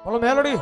બોલો મેલોડી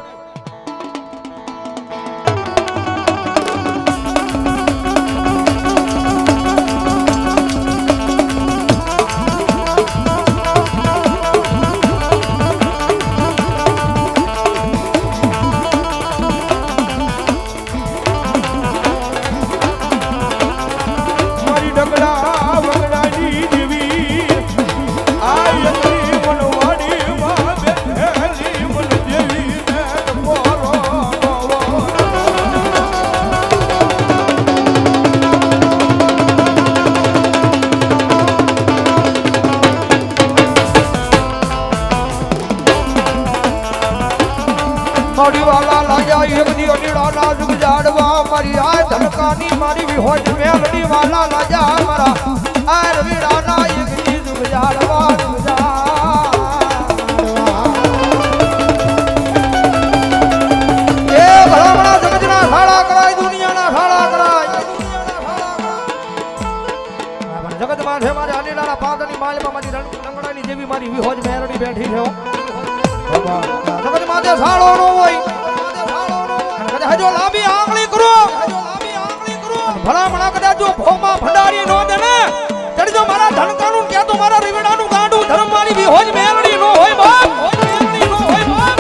વાલા લાયા એકની અડીડા નાજુક જાડવા મારી આ ધનકાની મારી વિહોજ મેલડી વાલા લાયા મારા આ રવિડા ના એકની જુગ જાડવા એ ભલા ભલા જગતના ખાડા કરાય દુનિયાના ખાડા કરાય જગત માં છે મારી અડીડાના પાદની માલમાં મારી રંગડાની જેવી મારી વિહોજ મેલડી બેઠી છે જગત માથે સાળો નો હોય અને હજો લાંબી આંગળી કરો ભલા ભલા કદાચ જો ભોમાં ભંડારી નો દે ને ચડજો મારા ધનકાનું કે તો મારા રીવડાનું ગાંડું ધર્મ મારી વિહોજ મેલડી નો હોય બાપ મેલડી નો હોય બાપ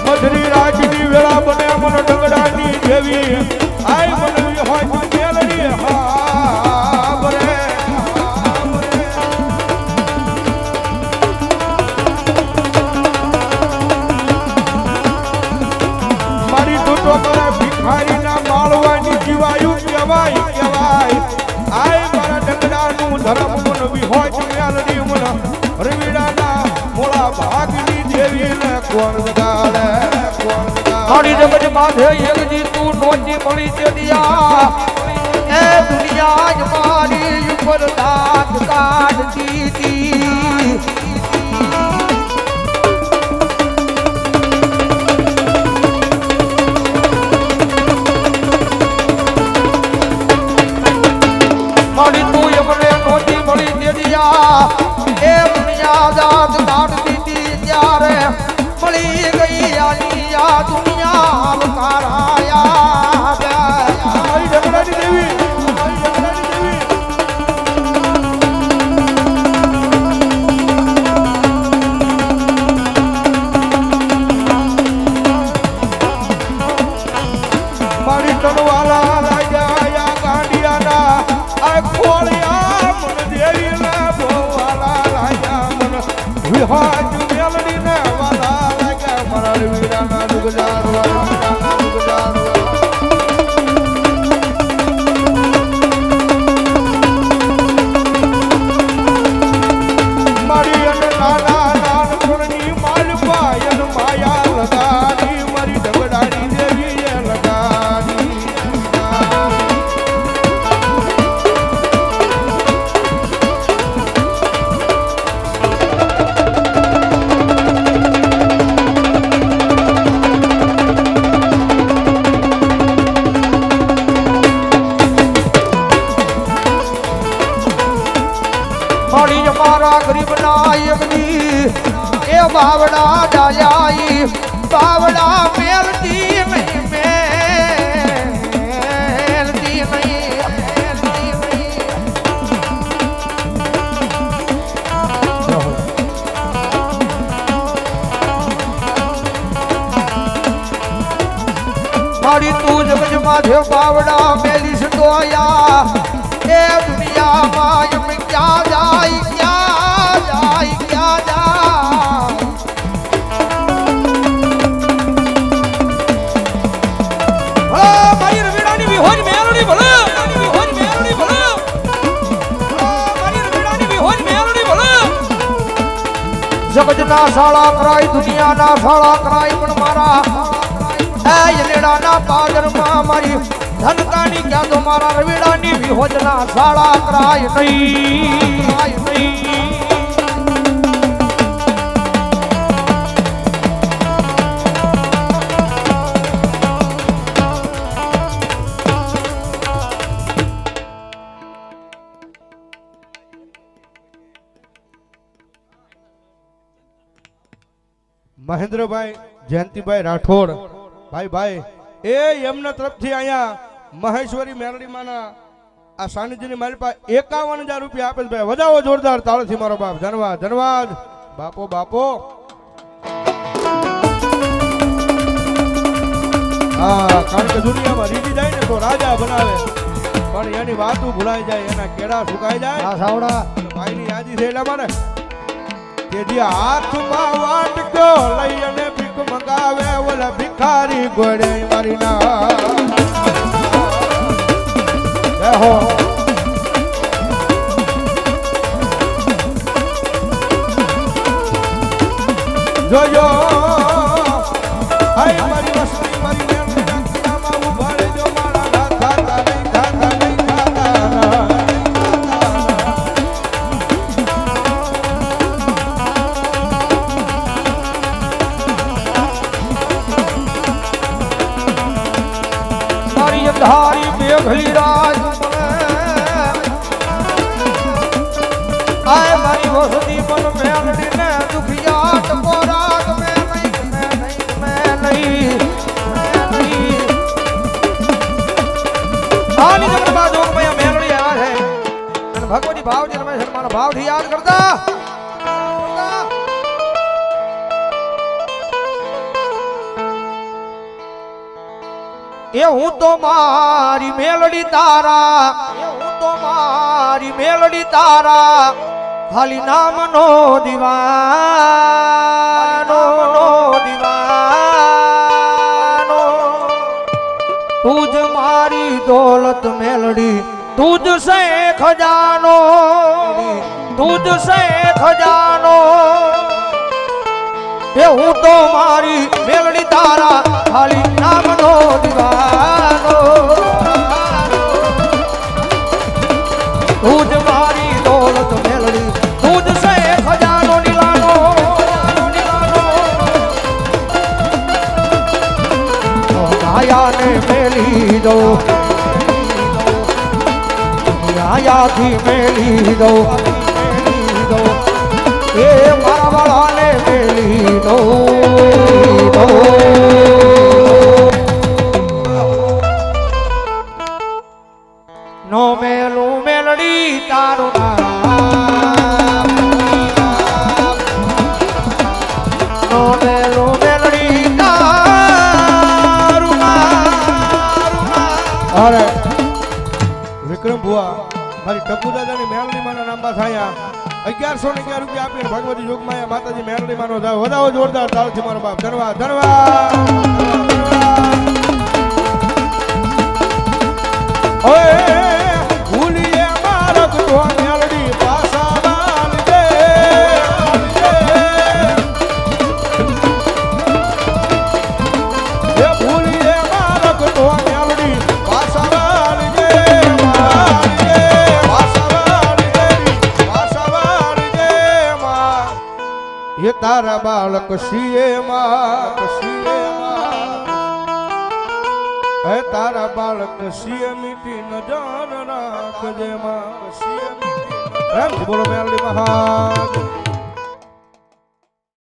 મધરી રાતની વેળા બને મન ડંગડાની જેવી આય મન વિહોજ મેલડી હા બરે ભિખારીના માળવાની જીવાયું કહેવાય કહેવાય આય મારા ડંગડાનું ધર્મ મન વિહોજ મેલડી મન રવિડાના મોળા ભાગની દેવી ને કોણ ગાલે મારી જગત માથે એકજી તું નોચી મળી તે દિયા એ દુનિયા જ મારી ઉપર દાંત કાઢતી હતી એ દુનિયા દાદ કાઢતી હતી ત્યારે મળી ગઈ આલી આ દુનિયા અવતારાયા મારી ઢગલાની દેવી મારી તનવાલા રાજા ગાંડિયાના આ ખોળિયા મન દેવી વિહોજ મેલડી ને વાલા લાગ્યા મારા વીરાના ગુજારવા મારી અને નાના નાનપણની માલપા એન માયા લગાડી મારી ઢગડાની દેવીએ લગાડી મારા ગરીબ નાયકની એ બાવડા ડાયાઈ બાવડા મેલતી નહીં મેલતી નહીં મારી તું જગજ માથે બાવડા મેલીશ દોયા એ દુનિયામાં એમ ક્યાં જાય ક્યાં જાય ક્યાં જાય મારી રવિડાની વિહોજ મેલડી ભલે વિહોજ મેલડી ભલે મારી રવિડાની વિહોજ મેલડી ભલે જગતના સાળા કરાય દુનિયાના સાળા કરાય પણ મારા એ લેડાના પાદરમાં મારી ધનકાની ક્યાં તો મારા રવિડાની વિહોજના સાળા કરાય નહીં મહેન્દ્રભાઈ જયંતિભાઈ રાઠોડ ભાઈ એ એમના તરફથી અહીંયા મહેશ્વરી મેલડીમાંના આ સાનિધ્યની મારી પાસે 51,000 રૂપિયા આપે છે ભાઈ. વધાવો જોરદાર તાળથી મારો બાપ. ધન્યવાદ ધન્યવાદ બાપો. હા, કારણ કે દુનિયામાં રીતી જાય ને તો રાજા બનાવે, પણ એની વાતો ભૂલાઈ જાય, એના કેળા સુકાઈ જાય. હા સાવડા ભાઈની યાદી છે એટલા માટે કે જે હાથમાં વાટકો લઈ અને ભીખ મંગાવે ઓલા ભિખારી ગોળે મારી ના હો. જોજો હાય મારી વસ્તી મારી મેલડી નાખીનામાં ઉભા રહેજો મારા ના ખાતા નહીં મારી અંધારી મેઘલી રાજ આય મારી વસતી મન મેલડી ને દુખિયાત પોરાગ મે નહીં આની જમણ બાજુ મેં મેલડી આવ્યા છે અને ભગવતી ભાવજી રમેશ મારા ભાવથી યાદ કરતા એ હું તો મારી મેલડી તારા ખાલી નામનો દીવાનો તુજ મારી દોલત મેલડી તુજ સે ખજાનો એ હું તો મારી મેલડી તારા ખાલી નામનો દીવાનો તુજ મારી દોલત મેલડી તુજ સે ખજાનો નીલાનો માયાને મેલી દો માયાથી મેલી દો એ મારા વાળાને મેલી દો નો મેલું મેલડી તારું નામ નો મેલું મેલડી તારું નામ. અરે વિક્રમ ભુવા મારી ટપુ દાદાની મેલડી માના નામમાં થયા 1111 રૂપિયા આપીને ભગવતી જોગમાયા માતાજી મેલડી માનો વધાવો જોરદાર તાળથી મારો બાપ. ધન્યવાદ ઓય ભૂલીએ મારક તો મેલડી પાસા વાલ દે એ ભૂલીએ મારક તો મેલડી પાસા વાલ દે એ તારા બાળક સીએ માં હે તારા બાળક સીએ મીઠી નજર રાખજે માં. પ્રેમથી બોલો મેલડી મહારાજ.